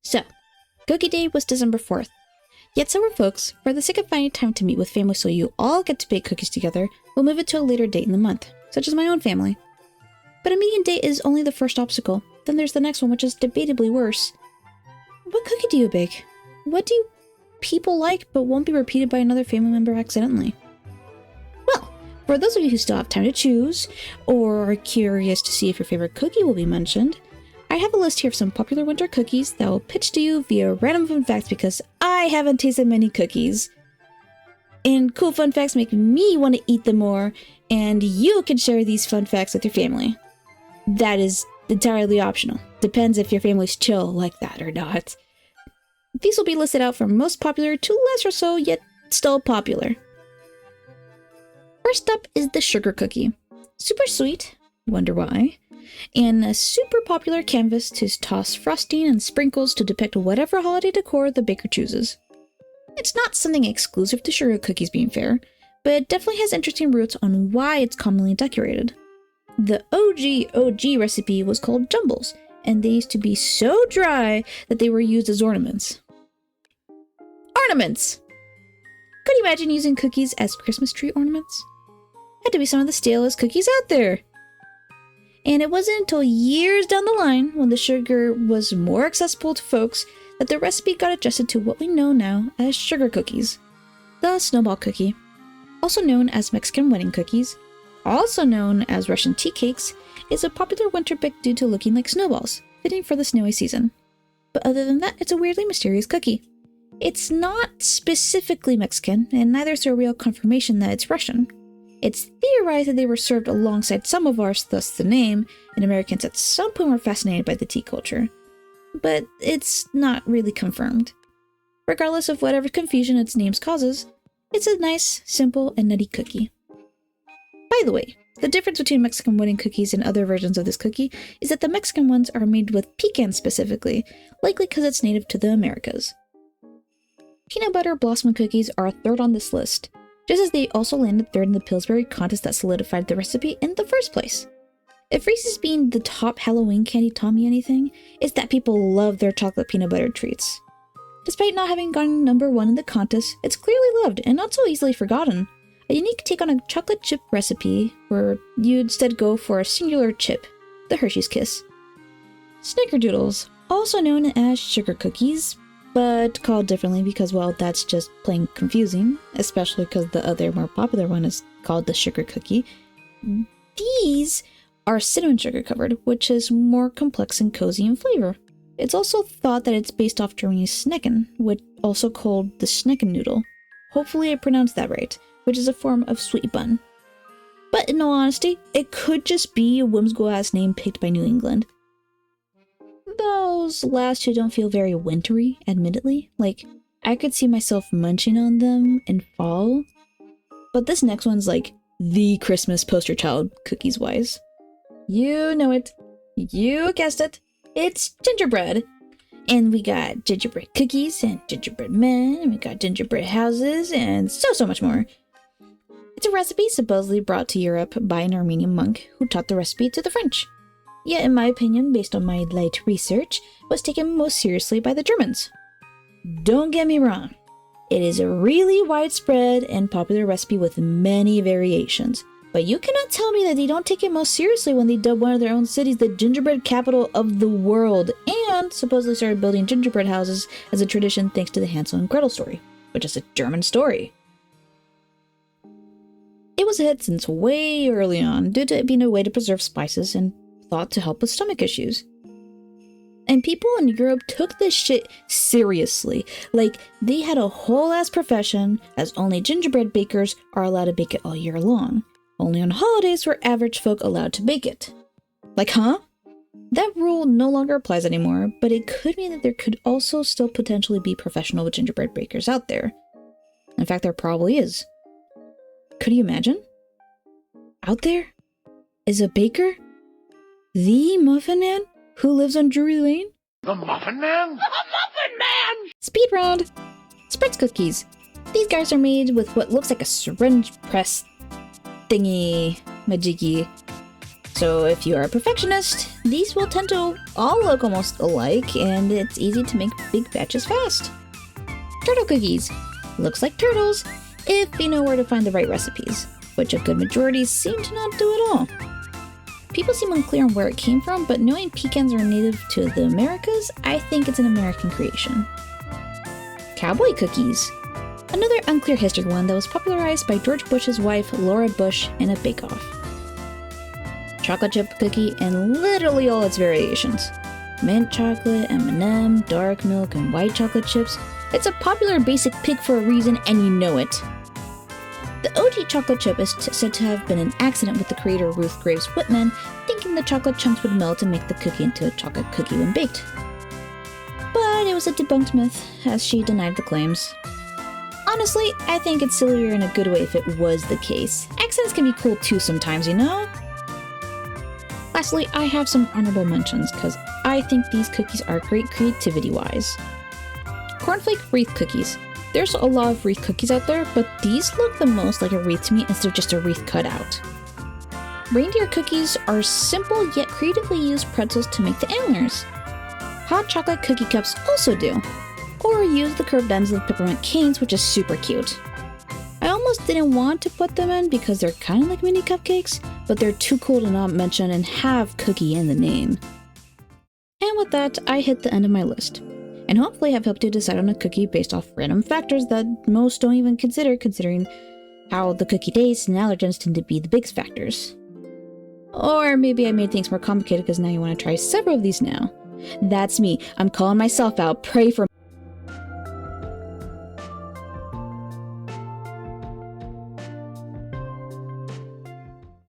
So, Cookie Day was December 4th. Yet some folks, for the sake of finding time to meet with family so you all get to bake cookies together, will move it to a later date in the month, such as my own family. But a meeting date is only the first obstacle. Then there's the next one, which is debatably worse. What cookie do you bake? What do people like but won't be repeated by another family member accidentally? Well, for those of you who still have time to choose, or are curious to see if your favorite cookie will be mentioned, I have a list here of some popular winter cookies that will pitch to you via random fun facts because I haven't tasted many cookies. And cool fun facts make me want to eat them more, and you can share these fun facts with your family. That is entirely optional. Depends if your family's chill like that or not. These will be listed out from most popular to less or so, yet still popular. First up is the sugar cookie. Super sweet, wonder why, and a super popular canvas to toss frosting and sprinkles to depict whatever holiday decor the baker chooses. It's not something exclusive to sugar cookies being fair, but it definitely has interesting roots on why it's commonly decorated. The OG recipe was called jumbles, and they used to be so dry that they were used as ornaments. Ornaments! Could you imagine using cookies as Christmas tree ornaments? Had to be some of the stalest cookies out there. And it wasn't until years down the line, when the sugar was more accessible to folks, that the recipe got adjusted to what we know now as sugar cookies. The Snowball cookie, also known as Mexican wedding cookies, also known as Russian tea cakes, is a popular winter bake due to looking like snowballs, fitting for the snowy season. But other than that, it's a weirdly mysterious cookie. It's not specifically Mexican, and neither is there a real confirmation that it's Russian. It's theorized that they were served alongside samovars, thus the name, and Americans at some point were fascinated by the tea culture. But it's not really confirmed. Regardless of whatever confusion its name causes, it's a nice, simple, and nutty cookie. By the way, the difference between Mexican wedding cookies and other versions of this cookie is that the Mexican ones are made with pecans specifically, likely because it's native to the Americas. Peanut butter blossom cookies are a third on this list, just as they also landed third in the Pillsbury contest that solidified the recipe in the first place. If Reese's being the top Halloween candy taught me anything, it's that people love their chocolate peanut butter treats. Despite not having gotten number 1 in the contest, it's clearly loved and not so easily forgotten. A unique take on a chocolate chip recipe where you'd instead go for a singular chip, the Hershey's Kiss. Snickerdoodles, also known as sugar cookies, but called differently because, well, that's just plain confusing, especially because the other more popular one is called the sugar cookie. These are cinnamon sugar covered, which is more complex and cozy in flavor. It's also thought that it's based off Germany's Schnecken, which also called the Schnecken noodle. Hopefully I pronounced that right, which is a form of sweet bun. But in all honesty, it could just be a whimsical ass name picked by New England. Those last two don't feel very wintry, admittedly. Like, I could see myself munching on them in fall. But this next one's like the Christmas poster child cookies wise. You know it. You guessed it. It's gingerbread. And we got gingerbread cookies and gingerbread men, and we got gingerbread houses, and so much more. It's a recipe supposedly brought to Europe by an Armenian monk who taught the recipe to the French. Yet, in my opinion, based on my light research, was taken most seriously by the Germans. Don't get me wrong. It is a really widespread and popular recipe with many variations. But you cannot tell me that they don't take it most seriously when they dub one of their own cities the gingerbread capital of the world, and supposedly started building gingerbread houses as a tradition thanks to the Hansel and Gretel story, which is a German story. It was a hit since way early on, due to it being a way to preserve spices and thought to help with stomach issues. And people in Europe took this shit seriously. Like, they had a whole ass profession, as only gingerbread bakers are allowed to bake it all year long. Only on holidays were average folk allowed to bake it. Like, huh? That rule no longer applies anymore, but it could mean that there could also still potentially be professional gingerbread bakers out there. In fact, there probably is. Could you imagine? Out there is a baker? The Muffin Man who lives on Drury Lane? The Muffin Man? The Muffin Man! Speed round! Spritz cookies. These guys are made with what looks like a syringe press thingy majiggy. So if you are a perfectionist, these will tend to all look almost alike, and it's easy to make big batches fast. Turtle cookies. Looks like turtles, if you know where to find the right recipes, which a good majority seem to not do at all. People seem unclear on where it came from, but knowing pecans are native to the Americas, I think it's an American creation. Cowboy cookies. Another unclear history one that was popularized by George Bush's wife, Laura Bush, in a bake-off. Chocolate chip cookie and literally all its variations. Mint chocolate, M&M, dark milk, and white chocolate chips. It's a popular basic pick for a reason, and you know it. The OG chocolate chip is said to have been an accident with the creator Ruth Graves Whitman, thinking the chocolate chunks would melt and make the cookie into a chocolate cookie when baked. But it was a debunked myth, as she denied the claims. Honestly, I think it's sillier in a good way if it was the case. Accidents can be cool too sometimes, you know? Lastly, I have some honorable mentions, because I think these cookies are great creativity-wise. Cornflake wreath cookies. There's a lot of wreath cookies out there, but these look the most like a wreath to me instead of just a wreath cutout. Reindeer cookies are simple yet creatively used pretzels to make the antlers. Hot chocolate cookie cups also do. Or use the curved ends of the peppermint canes, which is super cute. I almost didn't want to put them in because they're kind of like mini cupcakes, but they're too cool to not mention and have cookie in the name. And with that, I hit the end of my list. And hopefully have helped you decide on a cookie based off random factors that most don't even consider, considering how the cookie tastes and allergens tend to be the biggest factors. Or maybe I made things more complicated because now you want to try several of these now. That's me. I'm calling myself out. Pray for me.